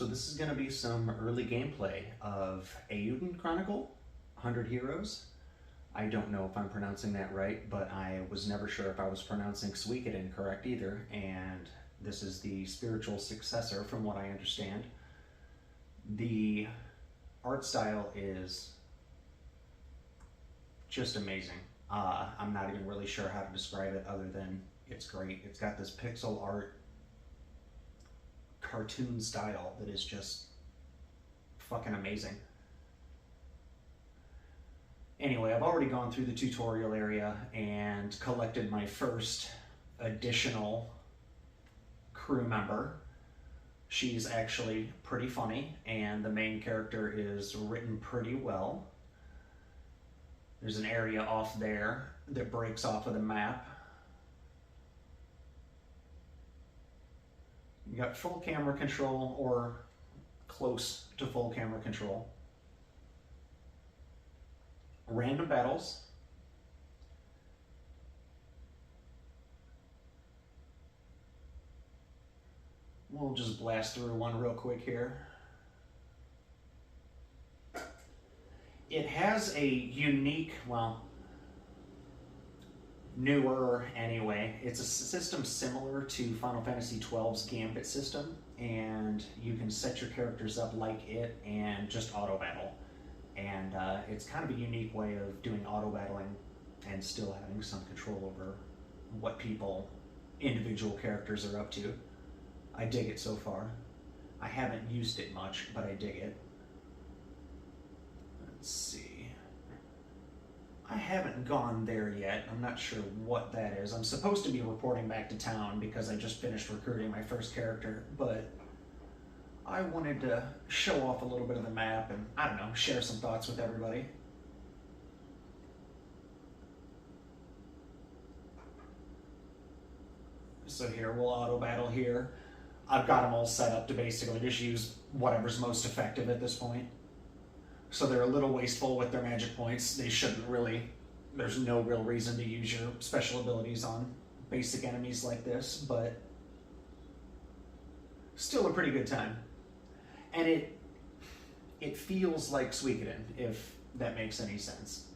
So this is going to be some early gameplay of Eiyuden Chronicle, 100 Heroes. I don't know if I'm pronouncing that right, but I was never sure if I was pronouncing Suikoden correct either, and this is the spiritual successor from what I understand. The art style is just amazing. I'm not even really sure how to describe it other than it's great. It's got this pixel art cartoon style that is just fucking amazing. Anyway, I've already gone through the tutorial area and collected my first additional crew member. She's actually pretty funny, and the main character is written pretty well. There's an area off there that breaks off of the map. You got full camera control or close to full camera control. Random battles. We'll just blast through one real quick here. It has a unique, well, newer anyway. It's a system similar to Final Fantasy XII's Gambit system, and you can set your characters up like it and just auto battle. And it's kind of a unique way of doing auto battling and still having some control over what individual characters are up to. I dig it so far. I haven't used it much, but I dig it. Let's see. I haven't gone there yet. I'm not sure what that is. I'm supposed to be reporting back to town because I just finished recruiting my first character, but I wanted to show off a little bit of the map and, I don't know, share some thoughts with everybody. So here, we'll auto battle here. I've got them all set up to basically just use whatever's most effective at this point. So they're a little wasteful with their magic points. They shouldn't really, there's no real reason to use your special abilities on basic enemies like this, but still a pretty good time. And it feels like Suikoden, if that makes any sense.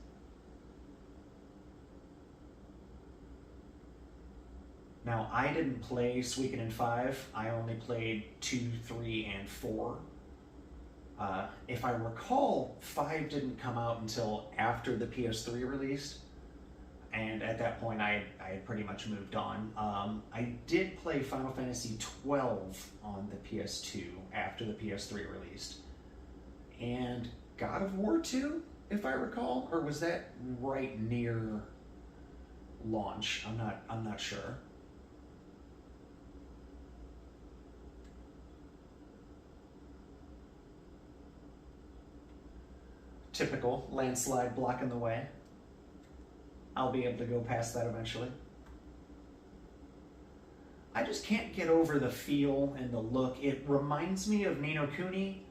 Now, I didn't play Suikoden 5. I only played 2, 3, and 4. If I recall, 5 didn't come out until after the PS3 released, and at that point I had pretty much moved on. I did play Final Fantasy 12 on the PS2 after the PS3 released, and God of War 2, if I recall, or was that right near launch? I'm not sure. Typical landslide blocking the way. I'll be able to go past that eventually. I just can't get over the feel and the look. It reminds me of Ni no Kuni,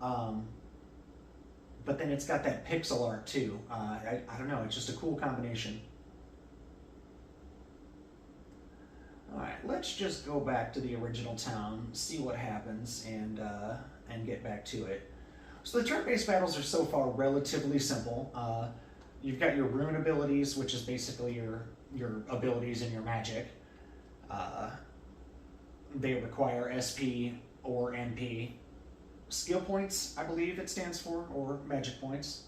but then it's got that pixel art too. I don't know, it's just a cool combination. Alright, let's just go back to the original town, see what happens, and get back to it. So the turn-based battles are so far relatively simple. You've got your rune abilities, which is basically your abilities and your magic. They require SP or NP. Skill points, I believe it stands for, or magic points.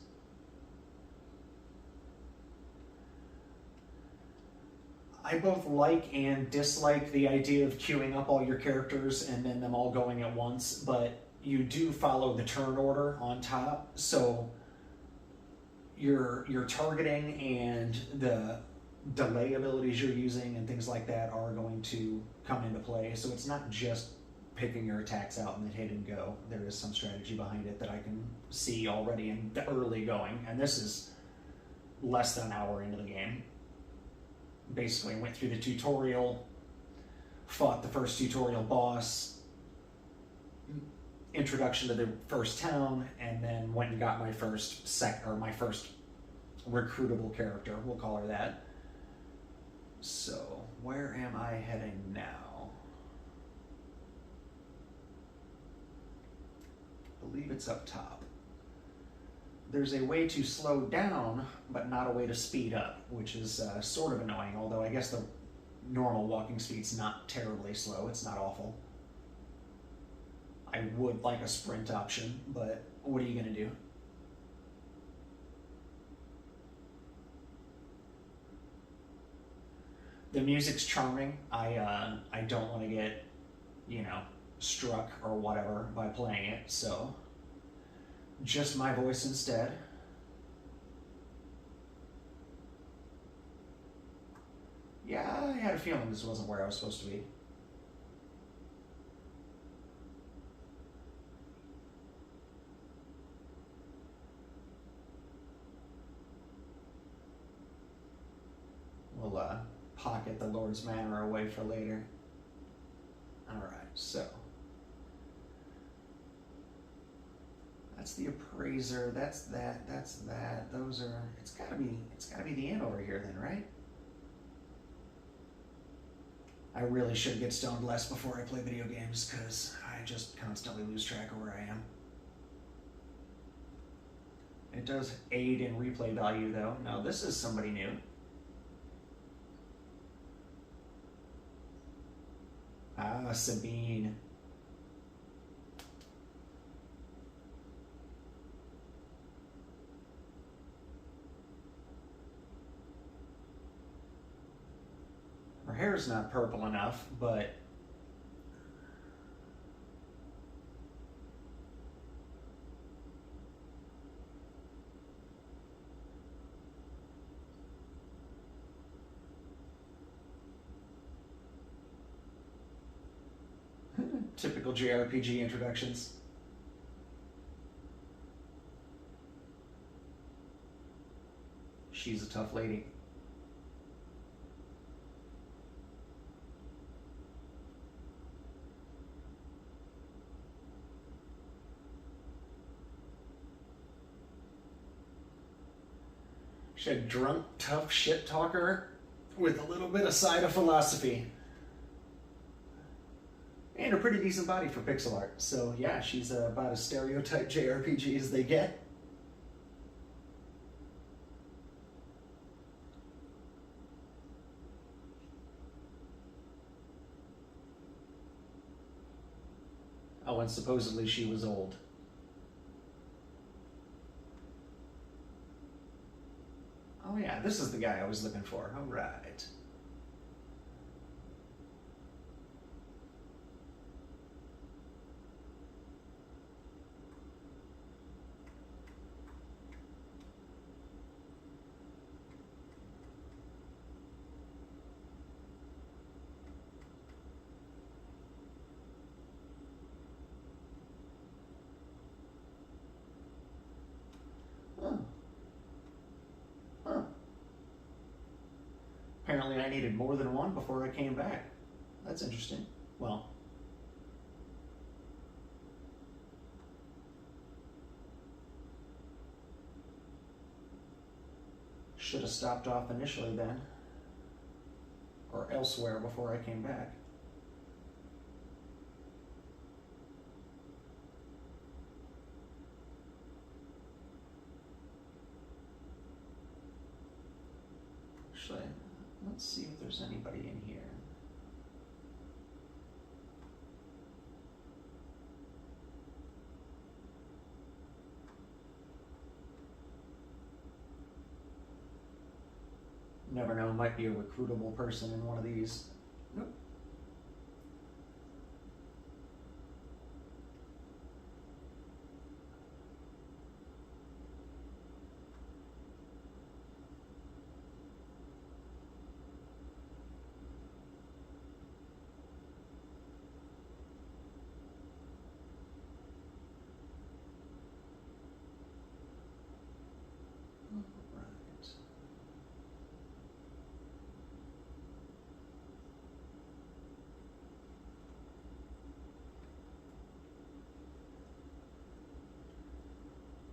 I both like and dislike the idea of queuing up all your characters and then them all going at once, but you do follow the turn order on top, so your targeting and the delay abilities you're using and things like that are going to come into play. So it's not just picking your attacks out and then hit and go. There is some strategy behind it that I can see already in the early going, and this is less than an hour into the game. Basically went through the tutorial, fought the first tutorial boss, introduction to the first town, and then went and got my first recruitable character, we'll call her that. So, where am I heading now? it's up top. There's a way to slow down, but not a way to speed up, which is sort of annoying, although I guess the normal walking speed's not terribly slow. It's not awful. I would like a sprint option, but what are you going to do? The music's charming. I don't want to get, struck or whatever by playing it, so just my voice instead. Yeah, I had a feeling this wasn't where I was supposed to be. We'll pocket the Lord's Manor away for later. Alright, so that's the appraiser, that's that, those are, it's gotta be the inn over here then, right? I really should get stoned less before I play video games, because I just constantly lose track of where I am. It does aid in replay value though. Now this is somebody new. Ah, Sabine. Her hair's not purple enough, but typical JRPG introductions. She's a tough lady. She's a drunk, tough shit talker with a little bit of side of philosophy. And a pretty decent body for pixel art. So yeah, she's about as stereotype JRPG as they get. Oh, and supposedly she was old. Oh yeah, this is the guy I was looking for. All right. Apparently I needed more than one before I came back. That's interesting. Well, should have stopped off initially then, or elsewhere before I came back. Actually, let's see if there's anybody in here. Never know, might be a recruitable person in one of these. Nope.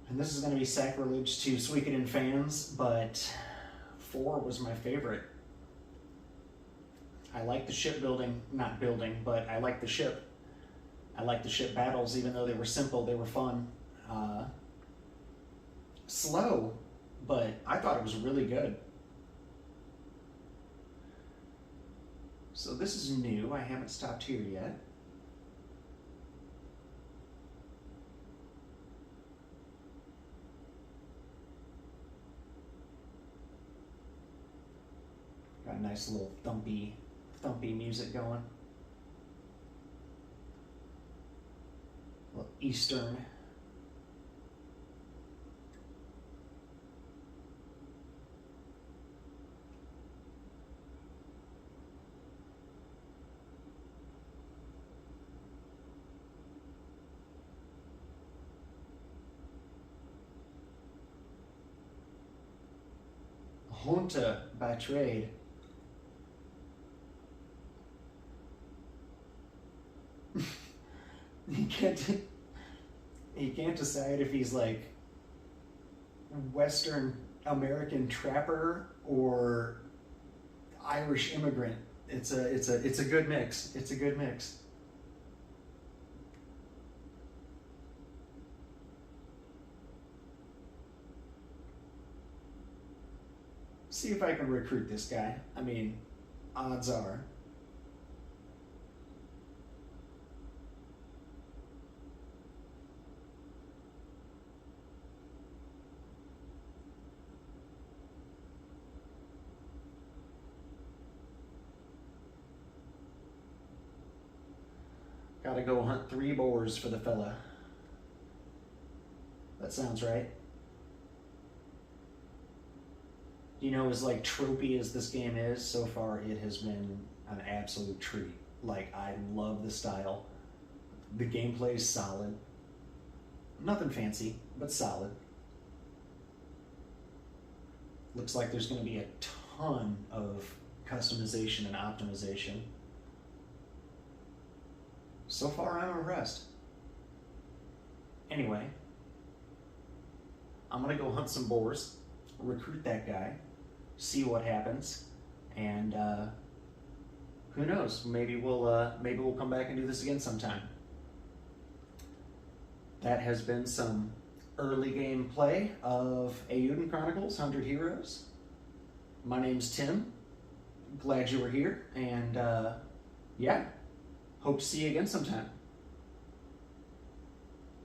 And this is going to be sacrilege to Suikoden fans, but 4 was my favorite. I like the shipbuilding, not building, but I like the ship. I like the ship battles, even though they were simple, they were fun. slow, but I thought it was really good. So this is new. I haven't stopped here yet. Got a nice little thumpy music going. A little Eastern. Junta by trade. he can't decide if he's like Western American trapper or Irish immigrant. It's a good mix. It's a good mix. See if I can recruit this guy. I mean, odds are. Gotta go hunt 3 boars for the fella. That sounds right. You know, as like tropey as this game is, so far it has been an absolute treat. Like, I love the style. The gameplay is solid. Nothing fancy, but solid. Looks like there's going to be a ton of customization and optimization. So far, I'm impressed. Anyway, I'm going to go hunt some boars, recruit that guy, see what happens, and who knows? Maybe we'll come back and do this again sometime. That has been some early game play of Eiyuden Chronicles 100 Heroes. My name's Tim. Glad you were here, and yeah, hope to see you again sometime.